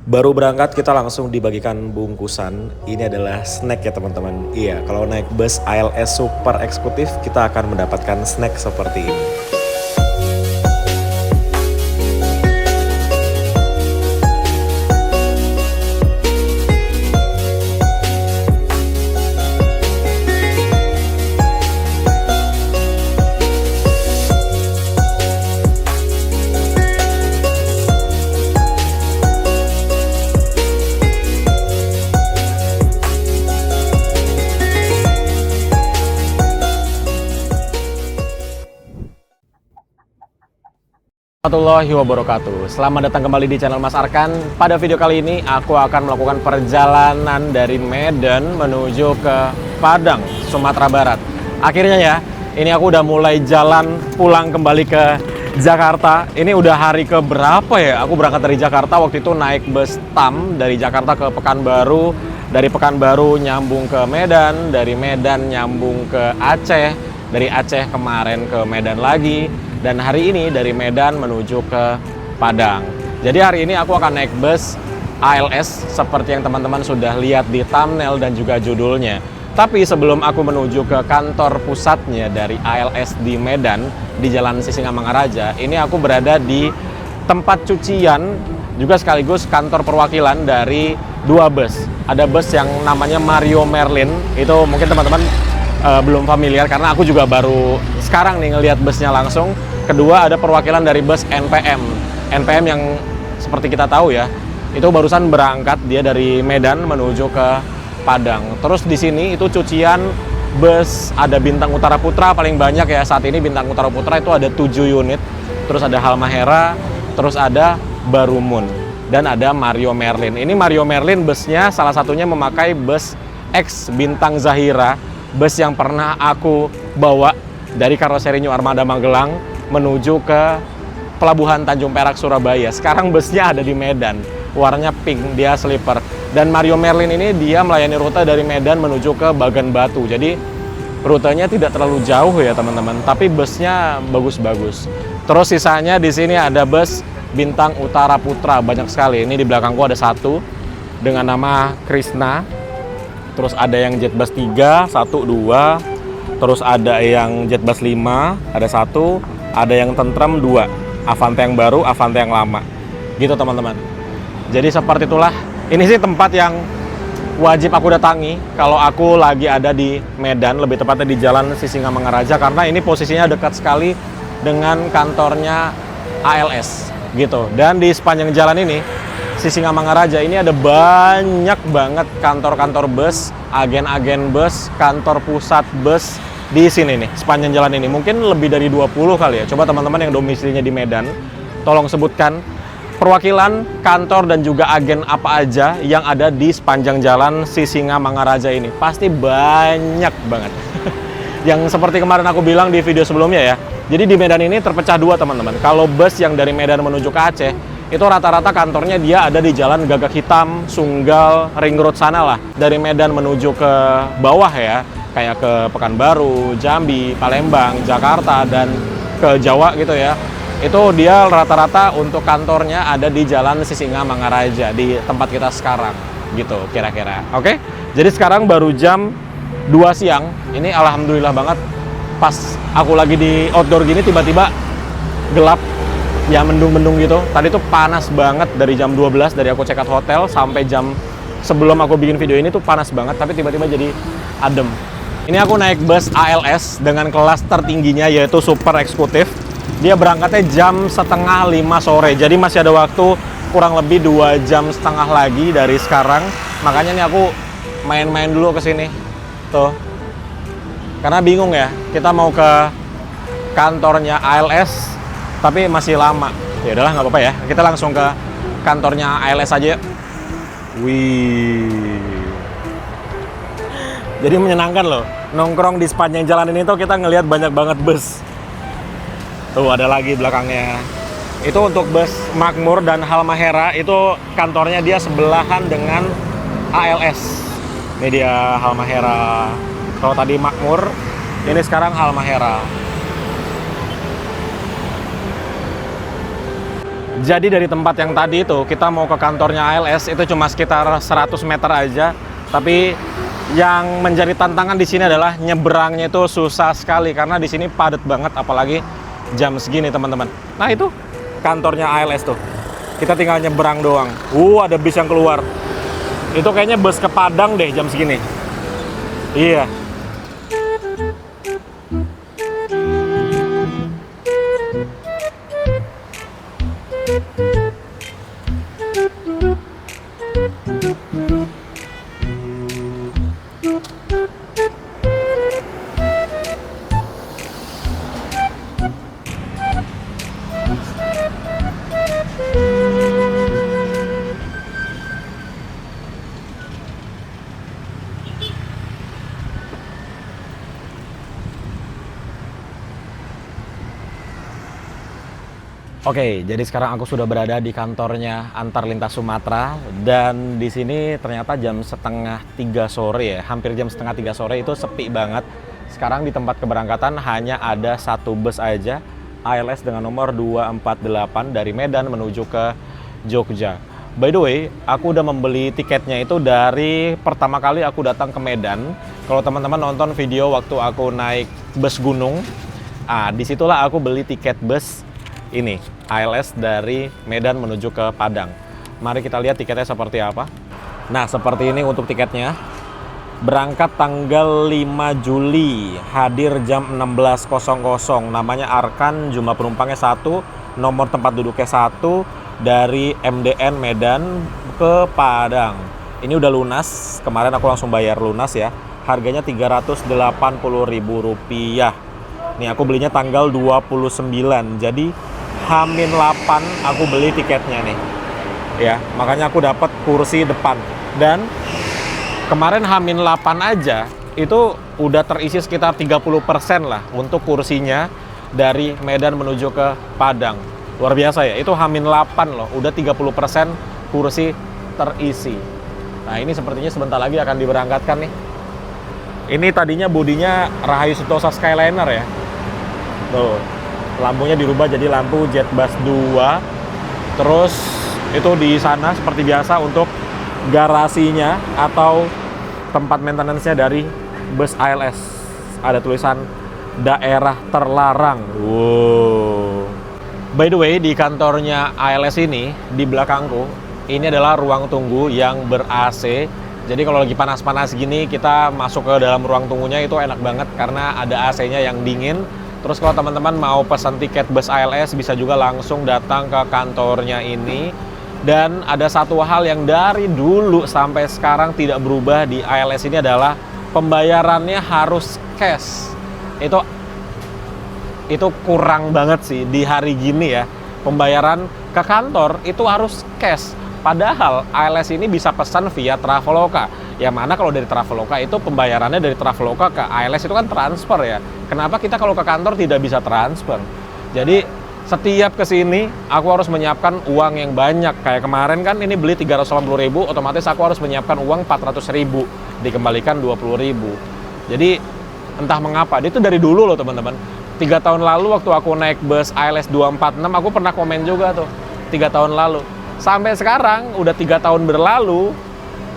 Baru berangkat kita langsung dibagikan bungkusan. Ini adalah snack ya teman-teman. Iya, kalau naik bus ALS Super Eksekutif kita akan mendapatkan snack seperti ini. Warahmatullahi wabarakatuh. Selamat datang kembali di channel Mas Arkan. Pada video kali ini aku akan melakukan perjalanan dari Medan menuju ke Padang, Sumatera Barat. Akhirnya ya, ini aku udah mulai jalan pulang kembali ke Jakarta. Ini udah hari ke berapa ya? Aku berangkat dari Jakarta, waktu itu naik bus TAM dari Jakarta ke Pekanbaru, dari Pekanbaru nyambung ke Medan, dari Medan nyambung ke Aceh, dari Aceh kemarin ke Medan lagi. Dan hari ini dari Medan menuju ke Padang. Jadi hari ini aku akan naik bus ALS seperti yang teman-teman sudah lihat di thumbnail dan juga judulnya. Tapi sebelum aku menuju ke kantor pusatnya dari ALS di Medan, di Jalan Sisingamangaraja, ini aku berada di tempat cucian juga sekaligus kantor perwakilan dari dua bus. Ada bus yang namanya Mario Merlin, itu mungkin teman-teman belum familiar karena aku juga baru sekarang nih ngelihat busnya langsung. Kedua ada perwakilan dari bus NPM. NPM yang seperti kita tahu ya, itu barusan berangkat dia dari Medan menuju ke Padang. Terus di sini itu cucian bus ada Bintang Utara Putra paling banyak ya saat ini. Bintang Utara Putra itu ada 7 unit. Terus ada Halmahera, terus ada Barumun dan ada Mario Merlin. Ini Mario Merlin busnya salah satunya memakai bus X Bintang Zahira, bus yang pernah aku bawa dari karoseri New Armada Magelang menuju ke Pelabuhan Tanjung Perak Surabaya. Sekarang busnya ada di Medan, warnanya pink, dia sleeper. Dan Mario Merlin ini dia melayani rute dari Medan menuju ke Bagan Batu. Jadi rutenya tidak terlalu jauh ya teman-teman, tapi busnya bagus-bagus. Terus sisanya di sini ada bus Bintang Utara Putra, banyak sekali. Ini di belakangku ada satu dengan nama Krishna. Terus ada yang Jetbus 3, 1, 2. Terus ada yang Jetbus 5, ada satu. Ada yang Tentrem 2, Avante yang baru, Avante yang lama. Gitu teman-teman. Jadi seperti itulah. Ini sih tempat yang wajib aku datangi kalau aku lagi ada di Medan, lebih tepatnya di Jalan Sisingamangaraja, karena ini posisinya dekat sekali dengan kantornya ALS gitu. Dan di sepanjang jalan ini Sisingamangaraja ini ada banyak banget kantor-kantor bus, agen-agen bus, kantor pusat bus di sini nih, sepanjang jalan ini. Mungkin lebih dari 20 kali ya. Coba teman-teman yang domisilinya di Medan, tolong sebutkan perwakilan, kantor, dan juga agen apa aja yang ada di sepanjang jalan Sisingamangaraja ini. Pasti banyak banget. Yang seperti kemarin aku bilang di video sebelumnya ya. Jadi di Medan ini terpecah dua teman-teman. Kalau bus yang dari Medan menuju ke Aceh, itu rata-rata kantornya dia ada di Jalan Gagak Hitam, Sunggal, Ring Road sana lah. Dari Medan menuju ke bawah ya, kayak ke Pekanbaru, Jambi, Palembang, Jakarta, dan ke Jawa gitu ya. Itu dia rata-rata untuk kantornya ada di Jalan Sisingamangaraja, di tempat kita sekarang gitu kira-kira. Oke? Jadi sekarang baru jam 2 siang. Ini alhamdulillah banget pas aku lagi di outdoor gini tiba-tiba gelap. Ya mendung-mendung gitu. Tadi tuh panas banget dari jam 12 dari aku check out hotel sampai jam sebelum aku bikin video ini tuh panas banget, tapi tiba-tiba jadi adem. Ini aku naik bus ALS dengan kelas tertingginya yaitu Super Eksekutif. Dia berangkatnya jam setengah 5 sore. Jadi masih ada waktu kurang lebih 2 jam setengah lagi dari sekarang. Makanya nih aku main-main dulu ke sini. Tuh. Karena bingung ya, kita mau ke kantornya ALS tapi masih lama. Ya udahlah nggak apa-apa ya. Kita langsung ke kantornya ALS aja. Wih. Jadi menyenangkan loh. Nongkrong di sepanjang jalan ini tuh kita ngelihat banyak banget bus. Tuh ada lagi belakangnya. Itu untuk bus Makmur dan Halmahera, itu kantornya dia sebelahan dengan ALS. Ini dia Halmahera. Kalau tadi Makmur, ini sekarang Halmahera. Jadi dari tempat yang tadi itu kita mau ke kantornya ALS itu cuma sekitar 100 meter aja. Tapi yang menjadi tantangan di sini adalah nyebrangnya itu susah sekali karena di sini padat banget apalagi jam segini teman-teman. Nah itu kantornya ALS tuh. Kita tinggal nyebrang doang. Ada bis yang keluar. Itu kayaknya bus ke Padang deh jam segini. Iya. Oke, jadi sekarang aku sudah berada di kantornya Antar Lintas Sumatera dan di sini ternyata jam setengah 3 sore ya, hampir jam setengah 3 sore itu sepi banget. Sekarang di tempat keberangkatan hanya ada satu bus aja, ALS dengan nomor 248 dari Medan menuju ke Jogja. By the way, aku udah membeli tiketnya itu dari pertama kali aku datang ke Medan. Kalau teman-teman nonton video waktu aku naik bus gunung, disitulah aku beli tiket bus ini, ALS dari Medan menuju ke Padang. Mari kita lihat tiketnya seperti apa. Nah, seperti ini untuk tiketnya. Berangkat tanggal 5 Juli, hadir jam 16.00. Namanya Arkan, jumlah penumpangnya 1, nomor tempat duduknya 1, dari MDN Medan ke Padang. Ini udah lunas, kemarin aku langsung bayar lunas ya. Harganya Rp380.000. Nih aku belinya tanggal 29, jadi H-8 aku beli tiketnya nih. Ya, makanya aku dapat kursi depan. Dan kemarin H-8 aja itu udah terisi sekitar 30% lah untuk kursinya dari Medan menuju ke Padang. Luar biasa ya, itu H-8 loh, udah 30% kursi terisi. Nah, ini sepertinya sebentar lagi akan diberangkatkan nih. Ini tadinya bodinya Rahayu Sentosa Skyliner ya. Tuh, lampunya dirubah jadi lampu Jetbus 2. Terus itu di sana seperti biasa untuk garasinya atau tempat maintenance-nya dari bus ALS. Ada tulisan daerah terlarang. Wow. By the way, di kantornya ALS ini, di belakangku, ini adalah ruang tunggu yang ber-AC. Jadi kalau lagi panas-panas gini, kita masuk ke dalam ruang tunggunya itu enak banget karena ada AC-nya yang dingin. Terus kalau teman-teman mau pesan tiket bus ALS bisa juga langsung datang ke kantornya ini. Dan ada satu hal yang dari dulu sampai sekarang tidak berubah di ALS ini adalah pembayarannya harus cash. Itu kurang banget sih di hari gini ya. Pembayaran ke kantor itu harus cash. Padahal ALS ini bisa pesan via Traveloka. Yang mana kalau dari Traveloka itu pembayarannya dari Traveloka ke ALS itu kan transfer ya. Kenapa kita kalau ke kantor tidak bisa transfer? Jadi setiap kesini aku harus menyiapkan uang yang banyak. Kayak kemarin kan ini beli 380.000, otomatis aku harus menyiapkan uang 400.000, dikembalikan 20.000. Jadi entah mengapa, itu dari dulu loh teman-teman. 3 tahun lalu waktu aku naik bus ALS 246, aku pernah komen juga tuh 3 tahun lalu. Sampai sekarang udah 3 tahun berlalu,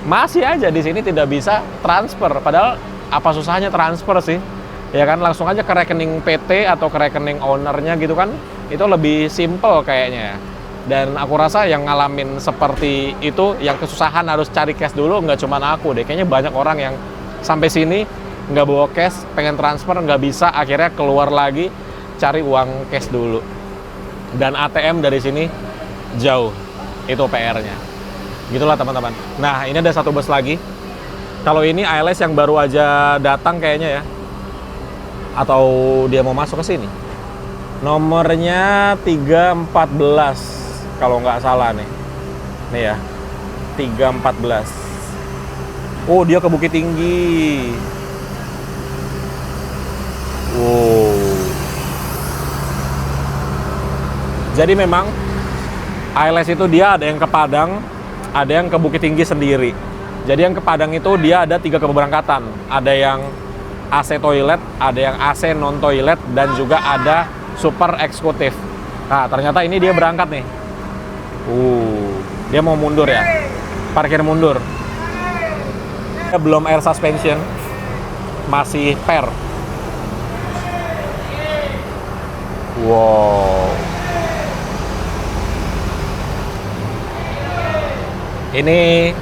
masih aja di sini tidak bisa transfer. Padahal apa susahnya transfer sih? Ya kan, langsung aja ke rekening PT atau ke rekening ownernya gitu kan. Itu lebih simple kayaknya. Dan aku rasa yang ngalamin seperti itu, yang kesusahan harus cari cash dulu, nggak cuma aku deh. Kayaknya banyak orang yang sampai sini nggak bawa cash, pengen transfer nggak bisa, akhirnya keluar lagi cari uang cash dulu. Dan ATM dari sini jauh, itu PR-nya. Gitulah teman-teman. Nah, ini ada satu bus lagi. Kalau ini ALS yang baru aja datang kayaknya ya. Atau dia mau masuk ke sini. Nomornya 314 kalau nggak salah nih. Nih ya, 314. Oh, dia ke Bukit Tinggi. Wow. Jadi memang ALS itu dia ada yang ke Padang, ada yang ke Bukit Tinggi sendiri. Jadi yang ke Padang itu dia ada 3 keberangkatan. Ada yang AC toilet, ada yang AC non toilet, dan juga ada super eksekutif. Nah, ternyata ini dia berangkat nih. Dia mau mundur ya. Parkir mundur. Dia belum air suspension. Masih per. Wow. Ini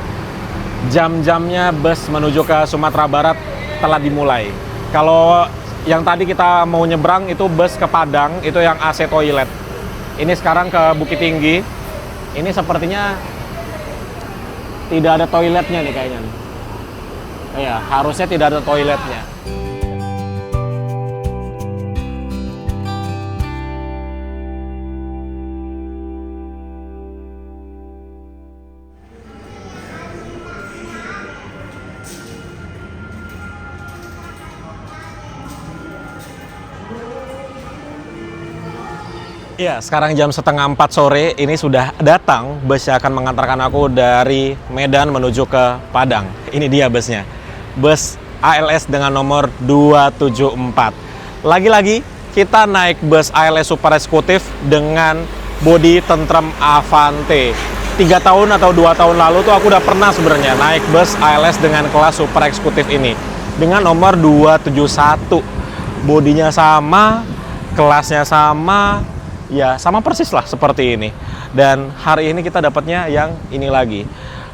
jam-jamnya bus menuju ke Sumatera Barat telah dimulai. Kalau yang tadi kita mau nyebrang itu bus ke Padang, itu yang AC toilet. Ini sekarang ke Bukit Tinggi. Ini sepertinya tidak ada toiletnya nih kayaknya. Ya, harusnya tidak ada toiletnya. Ya, sekarang jam setengah 4 sore, ini sudah datang bus yang akan mengantarkan aku dari Medan menuju ke Padang. Ini dia busnya, bus ALS dengan nomor 274. Lagi-lagi kita naik bus ALS Super Eksekutif dengan bodi tentrem Avante. 3 tahun atau 2 tahun lalu tuh aku udah pernah sebenarnya naik bus ALS dengan kelas Super Eksekutif ini dengan nomor 271. Bodinya sama, kelasnya sama, ya sama persis lah seperti ini. Dan hari ini kita dapatnya yang ini lagi.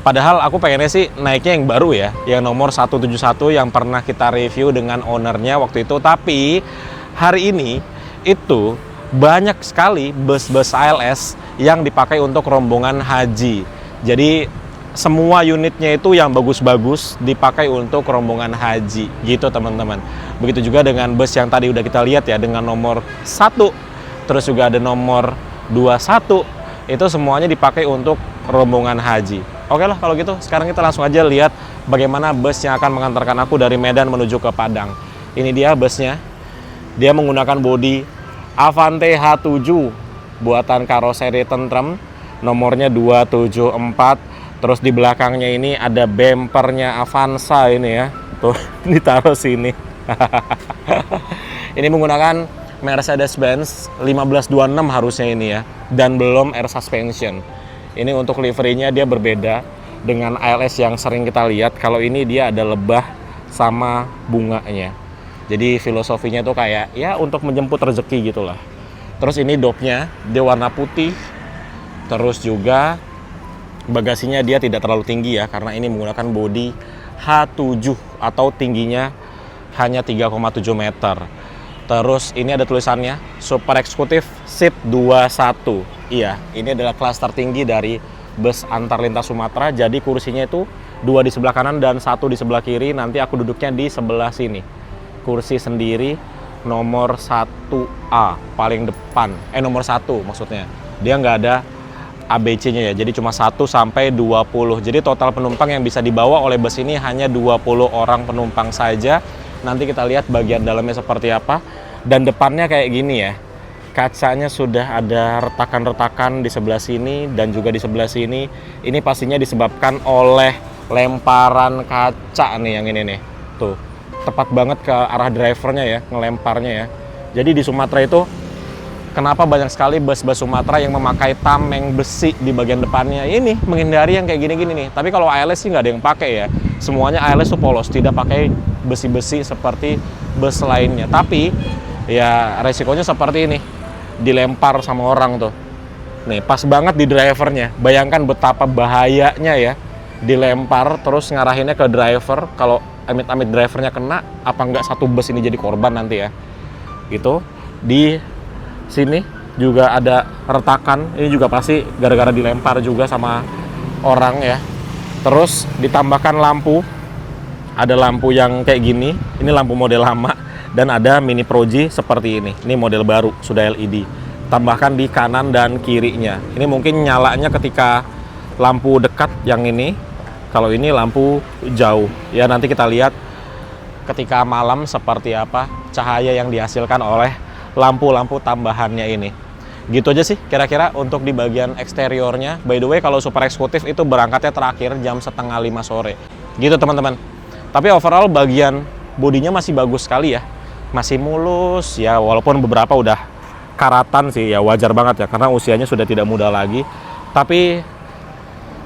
Padahal aku pengennya sih naiknya yang baru ya, yang nomor 171 yang pernah kita review dengan ownernya waktu itu. Tapi hari ini itu banyak sekali bus-bus ALS yang dipakai untuk rombongan haji. Jadi semua unitnya itu yang bagus-bagus dipakai untuk rombongan haji gitu teman-teman. Begitu juga dengan bus yang tadi udah kita lihat ya, dengan nomor 1, terus juga ada nomor 21, itu semuanya dipakai untuk rombongan haji. Oke lah kalau gitu, sekarang kita langsung aja lihat bagaimana bus yang akan mengantarkan aku dari Medan menuju ke Padang. Ini dia busnya. Dia menggunakan bodi Avante H7 buatan karoseri tentrem, nomornya 274. Terus di belakangnya ini ada bempernya Avanza ini ya. Tuh, ditaruh sini. Ini menggunakan Mercedes-Benz 1526 harusnya ini ya, dan belum air suspension. Ini untuk liverinya dia berbeda dengan ALS yang sering kita lihat. Kalau ini dia ada lebah sama bunganya. Jadi filosofinya tuh kayak ya untuk menjemput rezeki gitulah. Terus ini dopnya dia warna putih. Terus juga bagasinya dia tidak terlalu tinggi ya, karena ini menggunakan bodi H7 atau tingginya hanya 3,7 meter. Terus ini ada tulisannya Super Eksekutif Seat 21. Iya, ini adalah kelas tertinggi dari bus antar lintas Sumatera. Jadi kursinya itu 2 di sebelah kanan dan 1 di sebelah kiri. Nanti aku duduknya di sebelah sini. Kursi sendiri nomor 1A paling depan. Nomor 1 maksudnya. Dia nggak ada ABC-nya ya. Jadi cuma 1 sampai 20. Jadi total penumpang yang bisa dibawa oleh bus ini hanya 20 orang penumpang saja. Nanti kita lihat bagian dalamnya seperti apa. Dan depannya kayak gini ya. Kacanya sudah ada retakan-retakan di sebelah sini dan juga di sebelah sini. Ini pastinya disebabkan oleh lemparan kaca nih yang ini nih. Tuh, tepat banget ke arah drivernya ya, ngelemparnya ya. Jadi di Sumatera itu kenapa banyak sekali bus-bus Sumatera yang memakai tameng besi di bagian depannya? Ini menghindari yang kayak gini-gini nih. Tapi kalau ALS sih nggak ada yang pakai ya. Semuanya ALS tuh polos, tidak pakai besi-besi seperti bus lainnya. Tapi ya resikonya seperti ini, dilempar sama orang tuh. Nih pas banget di drivernya. Bayangkan betapa bahayanya ya, dilempar terus ngarahinnya ke driver. Kalau amit-amit drivernya kena, apa nggak satu bus ini jadi korban nanti ya. Gitu. Di sini juga ada retakan. Ini juga pasti gara-gara dilempar juga sama orang ya. Terus ditambahkan lampu. Ada lampu yang kayak gini. Ini lampu model lama. Dan ada mini proji seperti ini. Ini model baru, sudah LED. Tambahkan di kanan dan kirinya. Ini mungkin nyalanya ketika lampu dekat yang ini. Kalau ini lampu jauh. Ya nanti kita lihat ketika malam seperti apa cahaya yang dihasilkan oleh lampu-lampu tambahannya ini. Gitu aja sih kira-kira untuk di bagian eksteriornya. By the way, kalau Super Eksekutif itu berangkatnya terakhir jam 4:30 sore. Gitu teman-teman. Tapi overall bagian bodinya masih bagus sekali ya. Masih mulus ya, walaupun beberapa udah karatan sih ya, wajar banget ya karena usianya sudah tidak muda lagi. Tapi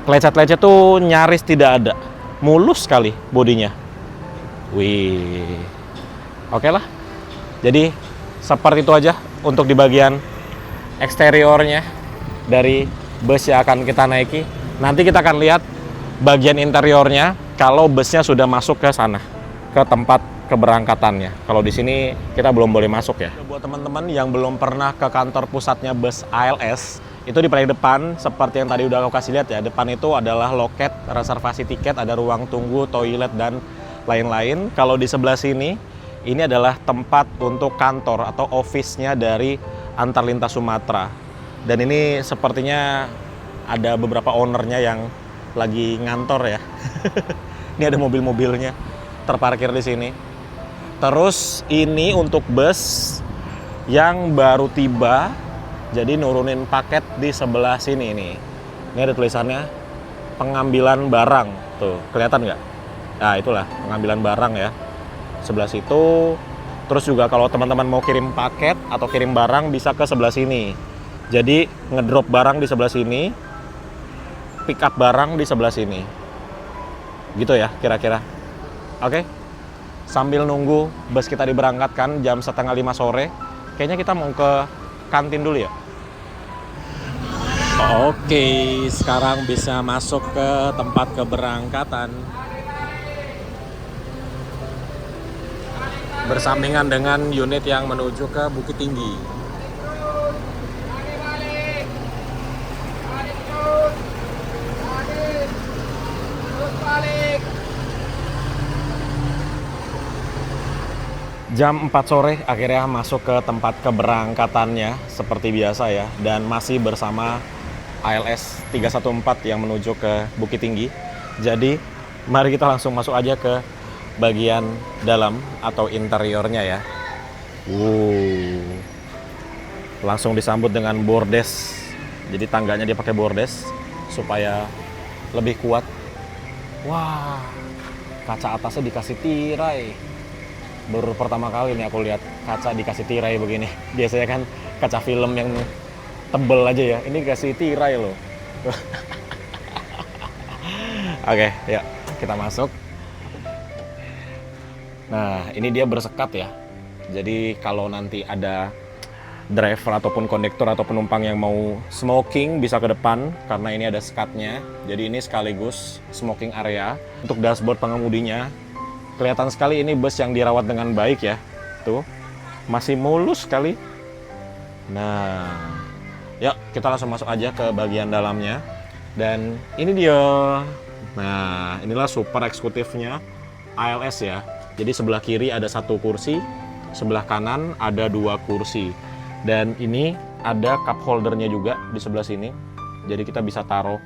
lecet-lecet tuh nyaris tidak ada. Mulus sekali bodinya. Wih. Oke lah. Jadi seperti itu aja untuk di bagian eksteriornya dari bus yang akan kita naiki. Nanti kita akan lihat bagian interiornya kalau busnya sudah masuk ke sana, ke tempat keberangkatannya. Kalau di sini kita belum boleh masuk ya. Buat teman-teman yang belum pernah ke kantor pusatnya bus ALS, itu di paling depan, seperti yang tadi udah aku kasih lihat ya. Depan itu adalah loket reservasi tiket, ada ruang tunggu, toilet, dan lain-lain. Kalau di sebelah sini, ini adalah tempat untuk kantor atau office-nya dari Antarlintas Sumatera. Dan ini sepertinya ada beberapa ownernya yang lagi ngantor ya. Ini ada mobil-mobilnya terparkir di sini. Terus ini untuk bus yang baru tiba, jadi nurunin paket di sebelah sini nih. Ini ada tulisannya pengambilan barang, tuh kelihatan nggak? Nah itulah pengambilan barang ya, sebelah situ. Terus juga kalau teman-teman mau kirim paket atau kirim barang bisa ke sebelah sini. Jadi ngedrop barang di sebelah sini, pick up barang di sebelah sini. Gitu ya kira-kira. Oke. Sambil nunggu bus kita diberangkatkan jam 4:30 sore, kayaknya kita mau ke kantin dulu ya. Oke, sekarang bisa masuk ke tempat keberangkatan. Bersampingan dengan unit yang menuju ke Bukit Tinggi. Jam 4 sore akhirnya masuk ke tempat keberangkatannya seperti biasa ya, dan masih bersama ALS 314 yang menuju ke Bukit Tinggi. Jadi mari kita langsung masuk aja ke bagian dalam atau interiornya ya. Langsung disambut dengan bordes. Jadi tangganya dia pakai bordes supaya lebih kuat. Wah, kaca atasnya dikasih tirai. Baru pertama kali nih aku lihat kaca dikasih tirai begini. Biasanya kan kaca film yang tebel aja ya. Ini dikasih tirai loh. Oke, yuk kita masuk. Nah, ini dia bersekat ya. Jadi kalau nanti ada driver ataupun kondektur atau penumpang yang mau smoking bisa ke depan karena ini ada sekatnya. Jadi ini sekaligus smoking area. Untuk dashboard pengemudinya kelihatan sekali ini bus yang dirawat dengan baik ya. Tuh, masih mulus sekali. Nah, yuk kita langsung masuk aja ke bagian dalamnya. Dan ini dia. Nah, inilah super eksekutifnya ALS ya. Jadi sebelah kiri ada 1 kursi, sebelah kanan ada 2 kursi. Dan ini ada cup holdernya juga di sebelah sini. Jadi kita bisa taruh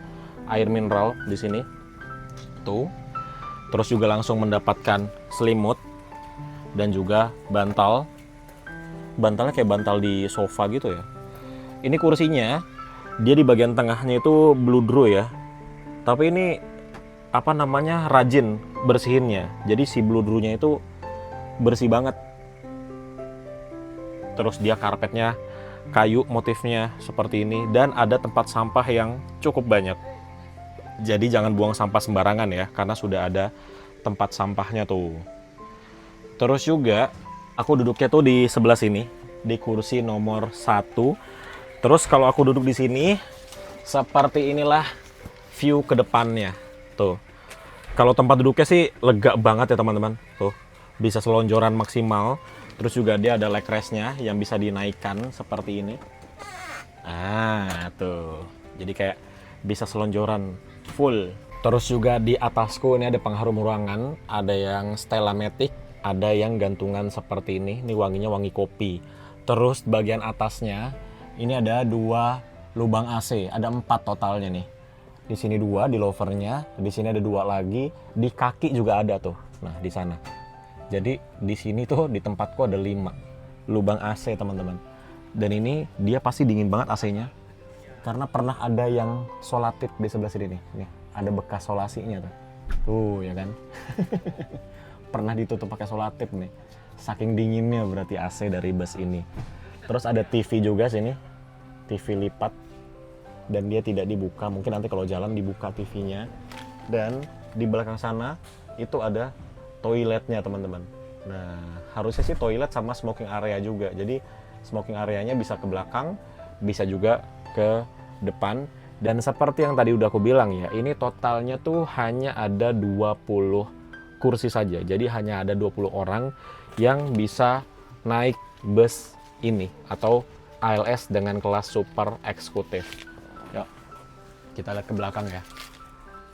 air mineral di sini. Tuh. Terus juga langsung mendapatkan selimut dan juga bantal. Bantalnya kayak bantal di sofa gitu ya. Ini kursinya, dia di bagian tengahnya itu bludru ya. Tapi ini apa namanya, rajin bersihinnya. Jadi si bludrunya itu bersih banget. Terus dia karpetnya kayu motifnya seperti ini. Dan ada tempat sampah yang cukup banyak. Jadi jangan buang sampah sembarangan ya, karena sudah ada tempat sampahnya tuh. Terus juga aku duduknya tuh di sebelah sini, di kursi nomor 1. Terus kalau aku duduk di sini, seperti inilah view ke depannya. Tuh. Kalau tempat duduknya sih lega banget ya teman-teman. Tuh, bisa selonjoran maksimal. Terus juga dia ada leg rest-nya yang bisa dinaikkan seperti ini. Ah, tuh. Jadi kayak bisa selonjoran full. Terus juga di atasku ini ada pengharum ruangan, ada yang Stella Matic, ada yang gantungan seperti ini. Ini wanginya wangi kopi. Terus bagian atasnya ini ada 2 lubang AC, ada 4 totalnya nih. Di sini 2 di lovernya, di sini ada 2 lagi, di kaki juga ada tuh. Nah, di sana. Jadi di sini tuh di tempatku ada 5 lubang AC, teman-teman. Dan ini dia pasti dingin banget AC-nya. Karena pernah ada yang solatip di sebelah sini nih. Ada bekas solasinya tuh. Tuh ya kan. Pernah ditutup pakai solatip nih. Saking dinginnya berarti AC dari bus ini. Terus ada TV juga sini. TV lipat. dan dia tidak dibuka. Mungkin nanti kalau jalan dibuka TV-nya. Dan di belakang sana itu ada toiletnya teman-teman. Nah, harusnya sih toilet sama smoking area juga. Jadi smoking areanya bisa ke belakang, bisa juga ke depan. Dan seperti yang tadi udah aku bilang ya, ini totalnya tuh hanya ada 20 kursi saja. Jadi hanya ada 20 orang yang bisa naik bus ini atau ALS dengan kelas super eksekutif. Yuk, kita lihat ke belakang ya.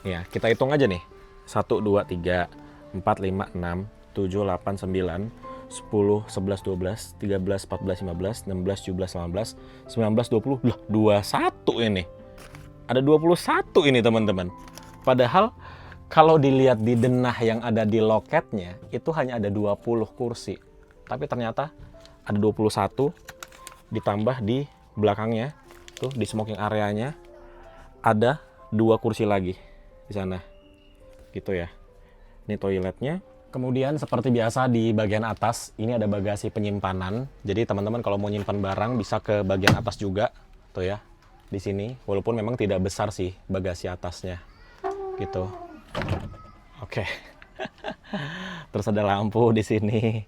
Ya, kita hitung aja nih. 1, 2, 3, 4, 5, 6, 7, 8, 9, 10, 11, 12, 13, 14, 15, 16, 17, 18, 19, 20. Lah, 21 ini. Ada 21 ini teman-teman. Padahal kalau dilihat di denah yang ada di loketnya, itu hanya ada 20 kursi. Tapi ternyata ada 21, ditambah di belakangnya, tuh di smoking areanya, ada 2 kursi lagi di sana. Gitu ya. Ini toiletnya. Kemudian seperti biasa di bagian atas, ini ada bagasi penyimpanan. Jadi teman-teman kalau mau nyimpan barang bisa ke bagian atas juga. Tuh ya, di sini. Walaupun memang tidak besar sih bagasi atasnya. Gitu. Oke. Terus ada lampu di sini.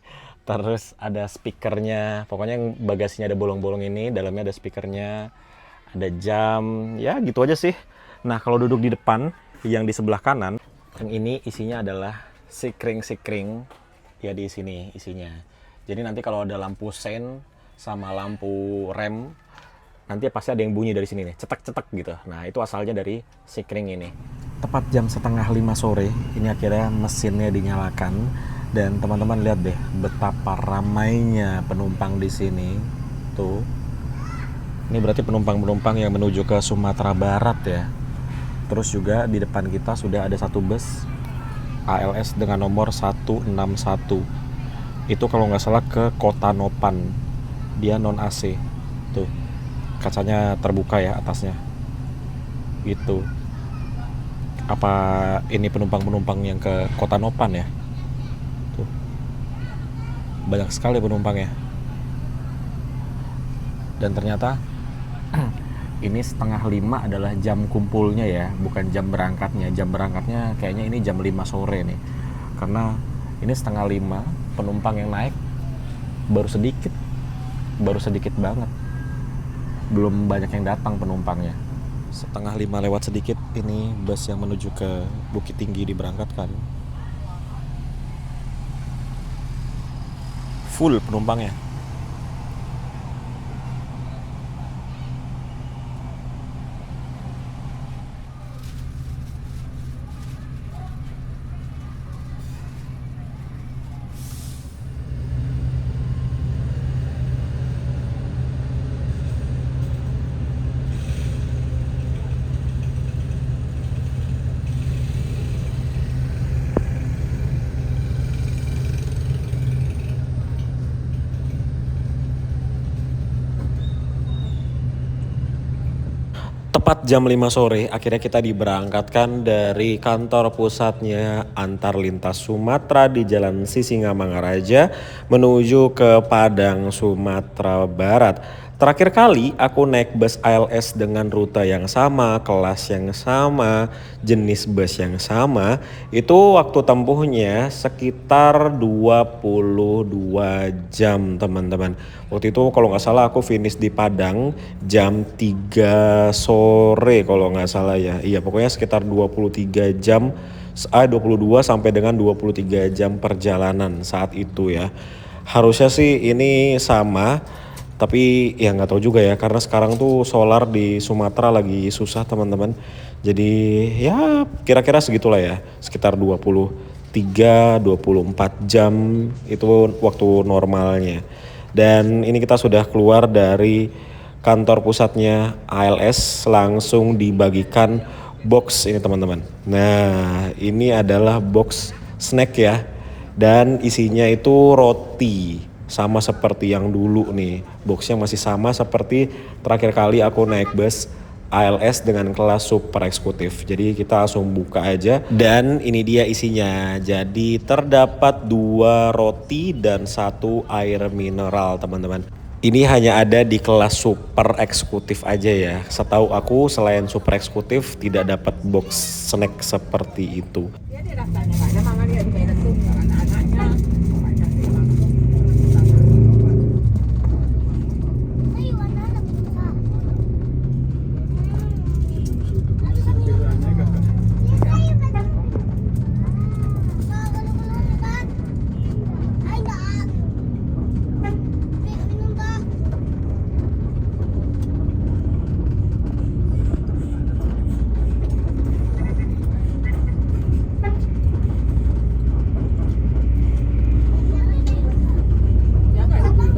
Terus ada speakernya, pokoknya yang bagasinya ada bolong-bolong ini, dalamnya ada speakernya, ada jam, ya gitu aja sih. Nah kalau duduk di depan, yang di sebelah kanan, yang ini isinya adalah sikring-sikring, ya di sini isinya. Jadi nanti kalau ada lampu sein sama lampu rem, nanti pasti ada yang bunyi dari sini nih, cetek-cetek gitu. Nah itu asalnya dari sikring ini. Tepat jam 4:30 sore, ini akhirnya mesinnya dinyalakan. Dan teman-teman lihat deh betapa ramainya penumpang di sini. Tuh. Ini berarti penumpang-penumpang yang menuju ke Sumatera Barat ya. Terus juga di depan kita sudah ada satu bus ALS dengan nomor 161. Itu kalau nggak salah ke Kota Nopan. Dia non AC. Tuh. Kacanya terbuka ya atasnya. Gitu. Apa ini penumpang-penumpang yang ke Kota Nopan ya? Banyak sekali penumpangnya. Dan ternyata ini 4:30 adalah jam kumpulnya ya, bukan jam berangkatnya. Jam berangkatnya kayaknya ini jam 5 sore nih. Karena ini 4:30, penumpang yang naik baru sedikit banget. Belum banyak yang datang penumpangnya. 4:30 lewat sedikit ini bus yang menuju ke Bukit Tinggi diberangkatkan. Full penumpangnya. Tepat jam 5 sore, akhirnya kita diberangkatkan dari kantor pusatnya Antar Lintas Sumatera di Jalan Sisingamangaraja menuju ke Padang, Sumatera Barat. Terakhir kali aku naik bus ALS dengan rute yang sama, kelas yang sama, jenis bus yang sama, itu waktu tempuhnya sekitar 22 jam teman-teman. Waktu itu kalau nggak salah aku finish di Padang jam 3 sore kalau nggak salah ya. Iya pokoknya sekitar 23 jam, 22 sampai dengan 23 jam perjalanan saat itu ya. Harusnya sih ini sama. Tapi ya nggak tahu juga ya karena sekarang tuh solar di Sumatera lagi susah teman-teman. Jadi ya kira-kira segitulah ya, sekitar 23-24 jam itu waktu normalnya. Dan ini kita sudah keluar dari kantor pusatnya ALS, langsung dibagikan box ini teman-teman. Nah ini adalah box snack ya, dan isinya itu roti. Sama seperti yang dulu nih, boxnya masih sama seperti terakhir kali aku naik bus ALS dengan kelas super eksekutif. Jadi kita langsung buka aja dan ini dia isinya. Jadi terdapat 2 roti dan 1 air mineral teman-teman. Ini hanya ada di kelas super eksekutif aja ya. Setahu aku selain super eksekutif tidak dapat box snack seperti itu. Dia dia rasanya nggak ada mama dia di Medan tuh anak-anaknya makanya sih langsung dia nggak ada juga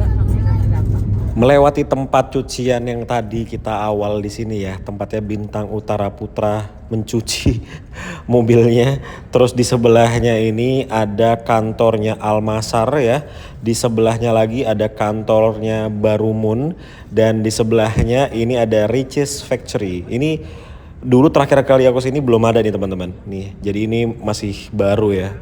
namanya nggak ada apa. Melewati tempat cucian yang tadi kita awal di sini ya, tempatnya Bintang Utara Putra mencuci mobilnya. Terus di sebelahnya ini ada kantornya Almasar ya. Di sebelahnya lagi ada kantornya Barumun dan di sebelahnya ini ada Riches Factory. Ini dulu terakhir kali aku sini belum ada nih teman-teman. Nih, jadi ini masih baru ya.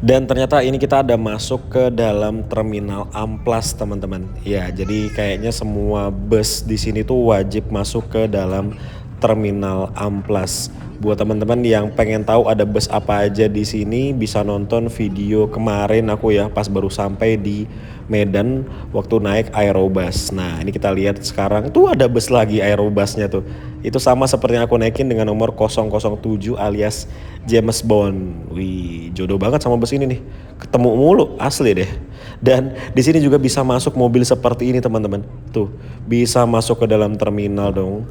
Dan ternyata ini kita ada masuk ke dalam terminal Amplas teman-teman. Ya, jadi kayaknya semua bus di sini tuh wajib masuk ke dalam terminal Amplas. Buat teman-teman yang pengen tahu ada bus apa aja di sini bisa nonton video kemarin aku ya pas baru sampai di Medan waktu naik Aerobus. Nah, ini kita lihat sekarang tuh ada bus lagi Aerobusnya tuh. Itu sama seperti yang aku naikin dengan nomor 007 alias James Bond. Wih, jodoh banget sama bus ini nih. Ketemu mulu, asli deh. Dan di sini juga bisa masuk mobil seperti ini teman-teman. Tuh, bisa masuk ke dalam terminal dong.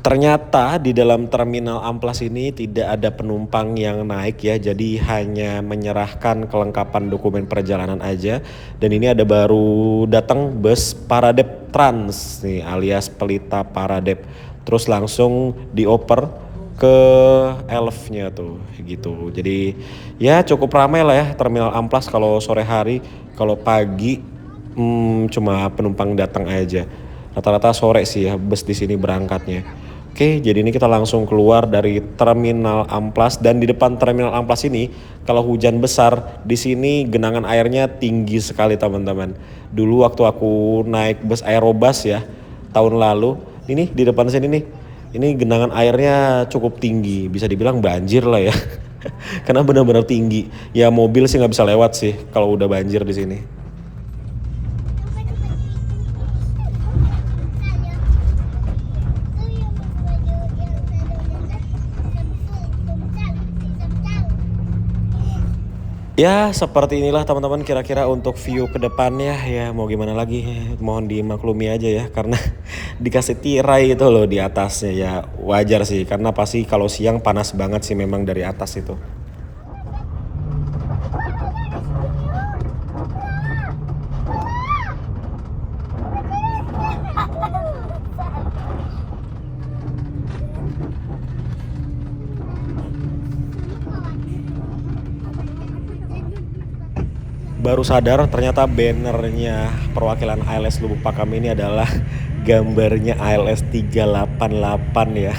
Ternyata di dalam terminal Amplas ini tidak ada penumpang yang naik ya, jadi hanya menyerahkan kelengkapan dokumen perjalanan aja. Dan ini ada baru datang bus Paradep Trans nih alias Pelita Paradep. Terus langsung dioper ke Elf-nya tuh gitu. Jadi ya cukup ramai lah ya terminal Amplas kalau sore hari, kalau pagi cuma penumpang datang aja. Rata-rata sore sih ya bus di sini berangkatnya. Oke, jadi ini kita langsung keluar dari terminal Amplas dan di depan terminal Amplas ini kalau hujan besar di sini genangan airnya tinggi sekali teman-teman. Dulu waktu aku naik bus Aerobus ya tahun lalu, ini di depan sini nih, ini genangan airnya cukup tinggi, bisa dibilang banjir lah ya. Karena benar-benar tinggi. Ya mobil sih nggak bisa lewat sih kalau udah banjir di sini. Ya seperti inilah teman-teman kira-kira untuk view ke depannya ya mau gimana lagi mohon dimaklumi aja ya karena dikasih tirai itu loh di atasnya ya wajar sih karena pasti kalau siang panas banget sih memang dari atas itu. Baru sadar ternyata bannernya perwakilan ALS Lubuk Pakam ini adalah gambarnya ALS 388 ya.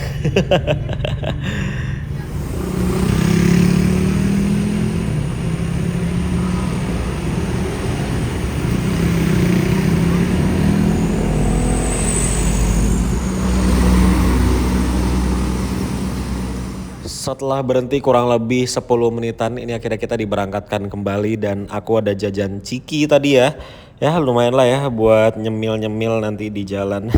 Setelah berhenti kurang lebih 10 menitan ini akhirnya kita diberangkatkan kembali dan aku ada jajan ciki tadi ya. Ya lumayan lah ya buat nyemil-nyemil nanti di jalan.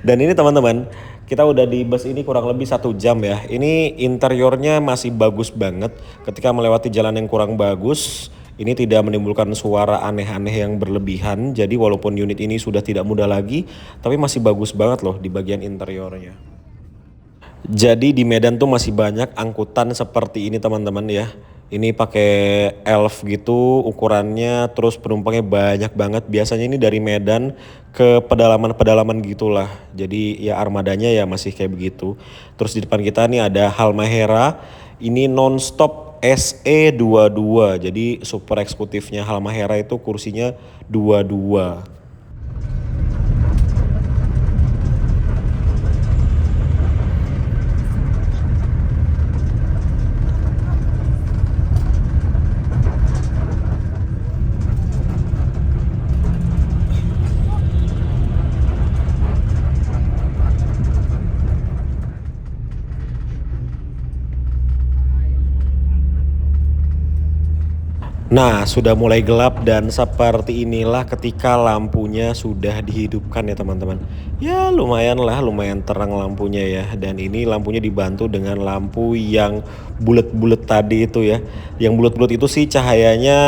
Dan ini teman-teman kita udah di bus ini kurang lebih 1 jam ya. Ini interiornya masih bagus banget ketika melewati jalan yang kurang bagus. Ini tidak menimbulkan suara aneh-aneh yang berlebihan. Jadi walaupun unit ini sudah tidak muda lagi tapi masih bagus banget loh di bagian interiornya. Jadi di Medan tuh masih banyak angkutan seperti ini teman-teman ya. Ini pakai Elf gitu ukurannya terus penumpangnya banyak banget. Biasanya ini dari Medan ke pedalaman-pedalaman gitulah. Jadi ya armadanya ya masih kayak begitu. Terus di depan kita nih ada Halmahera. Ini nonstop SE22. Jadi super eksekutifnya Halmahera itu kursinya 22. Nah, sudah mulai gelap dan seperti inilah ketika lampunya sudah dihidupkan ya teman-teman. Ya lumayan lah, lumayan terang lampunya ya. Dan ini lampunya dibantu dengan lampu yang bulat-bulat tadi itu ya. Yang bulat-bulat itu sih cahayanya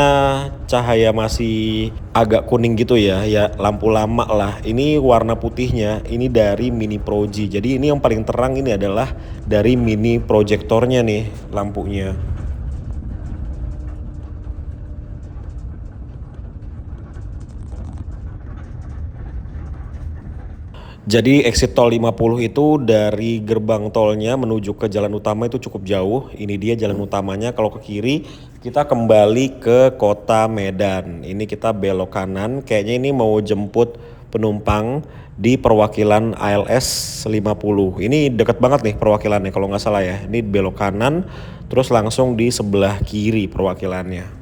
cahaya masih agak kuning gitu ya. Ya lampu lama lah. Ini warna putihnya ini dari Mini Proji. Jadi ini yang paling terang ini adalah dari mini proyektornya nih lampunya. Jadi exit tol 50 itu dari gerbang tolnya menuju ke jalan utama itu cukup jauh. Ini dia jalan utamanya. Kalau ke kiri kita kembali ke kota Medan. Ini kita belok kanan. Kayaknya ini mau jemput penumpang di perwakilan ALS 50. Ini deket banget nih perwakilannya kalau nggak salah ya. Ini belok kanan terus langsung di sebelah kiri perwakilannya.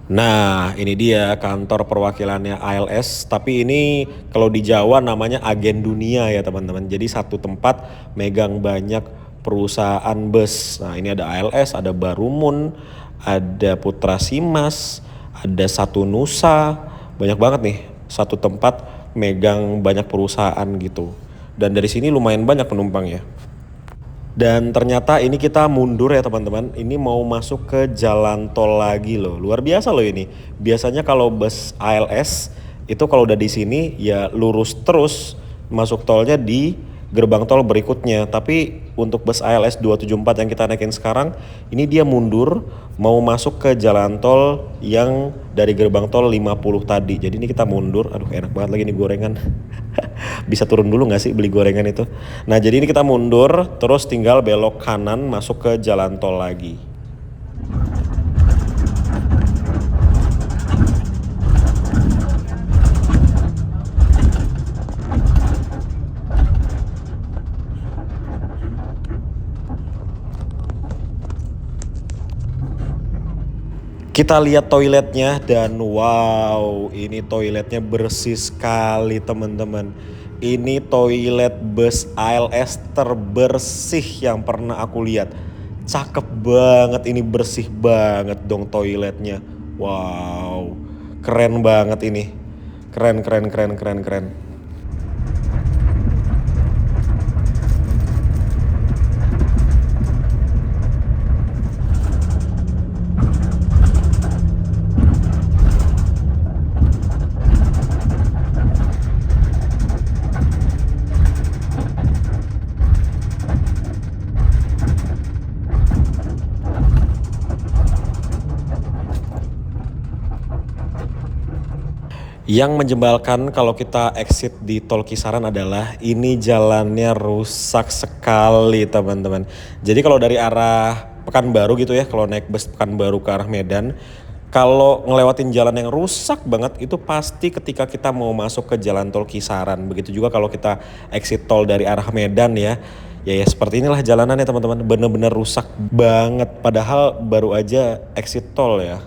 Nah, ini dia kantor perwakilannya ALS, tapi ini kalau di Jawa namanya agen dunia ya teman-teman. Jadi satu tempat megang banyak perusahaan bus. Nah, ini ada ALS, ada Barumun, ada Putra Simas, ada Satu Nusa. Banyak banget nih, satu tempat megang banyak perusahaan gitu. Dan dari sini lumayan banyak penumpangnya. Dan ternyata ini kita mundur ya teman-teman. Ini mau masuk ke jalan tol lagi loh. Luar biasa loh ini. Biasanya kalau bus ALS itu kalau udah di sini ya lurus terus masuk tolnya di gerbang tol berikutnya. Tapi untuk bus ALS 274 yang kita naikin sekarang, ini dia mundur mau masuk ke jalan tol yang dari gerbang tol 50 tadi. Jadi ini kita mundur. Aduh enak banget lagi nih gorengan. Bisa turun dulu gak sih beli gorengan itu? Nah jadi ini kita mundur terus tinggal belok kanan masuk ke jalan tol lagi. Kita lihat toiletnya dan wow, ini toiletnya bersih sekali teman-teman. Ini toilet bus ALS terbersih yang pernah aku lihat. Cakep banget, ini bersih banget dong toiletnya. Wow, keren banget ini. Keren, keren, keren, keren, keren. Yang menjebalkan kalau kita exit di tol Kisaran adalah ini jalannya rusak sekali teman-teman. Jadi kalau dari arah Pekanbaru gitu ya, kalau naik bus Pekanbaru ke arah Medan, kalau ngelewatin jalan yang rusak banget itu pasti ketika kita mau masuk ke jalan tol Kisaran. Begitu juga kalau kita exit tol dari arah Medan ya. Ya seperti inilah jalanannya teman-teman, bener-bener rusak banget padahal baru aja exit tol ya.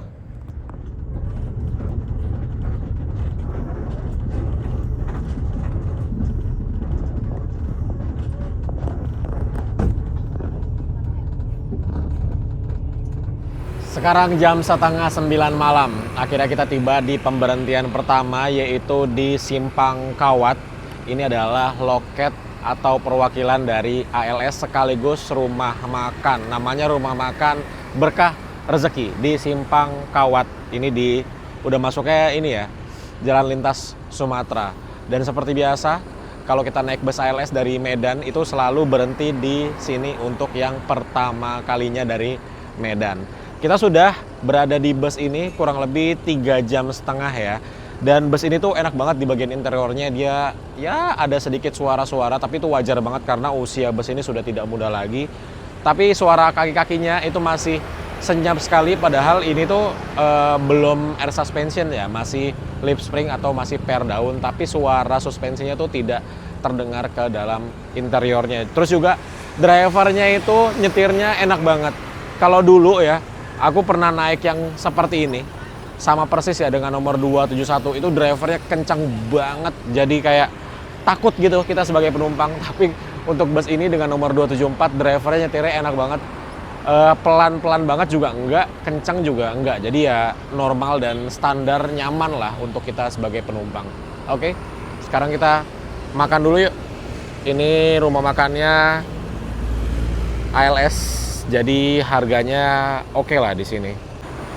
Sekarang jam setengah 9 malam. Akhirnya kita tiba di pemberhentian pertama yaitu di Simpang Kawat. Ini adalah loket atau perwakilan dari ALS sekaligus rumah makan. Namanya Rumah Makan Berkah Rezeki di Simpang Kawat. Ini udah masuknya ini ya, Jalan Lintas Sumatera. Dan seperti biasa, kalau kita naik bus ALS dari Medan itu selalu berhenti di sini untuk yang pertama kalinya dari Medan. Kita sudah berada di bus ini kurang lebih 3,5 jam ya. Dan bus ini tuh enak banget di bagian interiornya. Dia ya ada sedikit suara-suara, tapi itu wajar banget karena usia bus ini sudah tidak muda lagi. Tapi suara kaki-kakinya itu masih senyap sekali, padahal ini tuh belum air suspension ya, masih lip spring atau masih per daun. Tapi suara suspensinya tuh tidak terdengar ke dalam interiornya. Terus juga drivernya itu nyetirnya enak banget. Kalau dulu ya, aku pernah naik yang seperti ini, sama persis ya dengan nomor 271, itu drivernya kencang banget. Jadi kayak takut gitu kita sebagai penumpang. Tapi untuk bus ini dengan nomor 274, drivernya nyetirnya enak banget. pelan-pelan banget juga enggak, kencang juga enggak. Jadi ya normal dan standar nyaman lah untuk kita sebagai penumpang. Oke, sekarang kita makan dulu yuk. Ini rumah makannya ALS, jadi harganya oke lah di sini.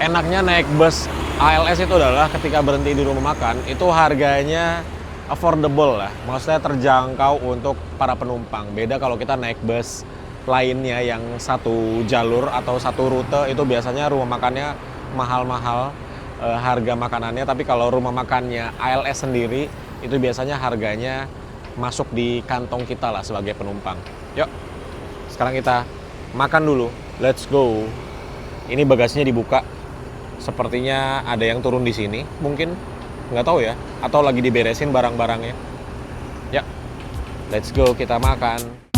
Enaknya naik bus ALS itu adalah ketika berhenti di rumah makan, itu harganya affordable lah. Maksudnya terjangkau untuk para penumpang. Beda kalau kita naik bus lainnya yang satu jalur atau satu rute, itu biasanya rumah makannya mahal-mahal harga makanannya. Tapi kalau rumah makannya ALS sendiri, itu biasanya harganya masuk di kantong kita lah sebagai penumpang. Yuk, sekarang kita makan dulu. Let's go. Ini bagasinya dibuka. Sepertinya ada yang turun di sini, mungkin nggak tahu ya, atau lagi diberesin barang-barangnya. Ya, let's go kita makan.